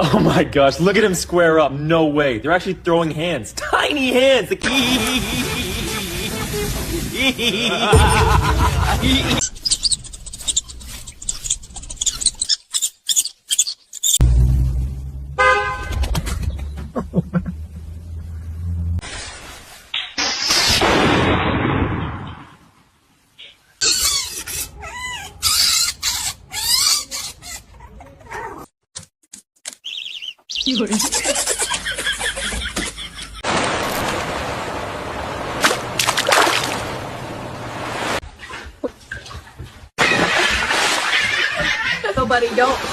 Oh my gosh, look at him square up. No way. They're actually throwing hands. Tiny hands. Nobody don't.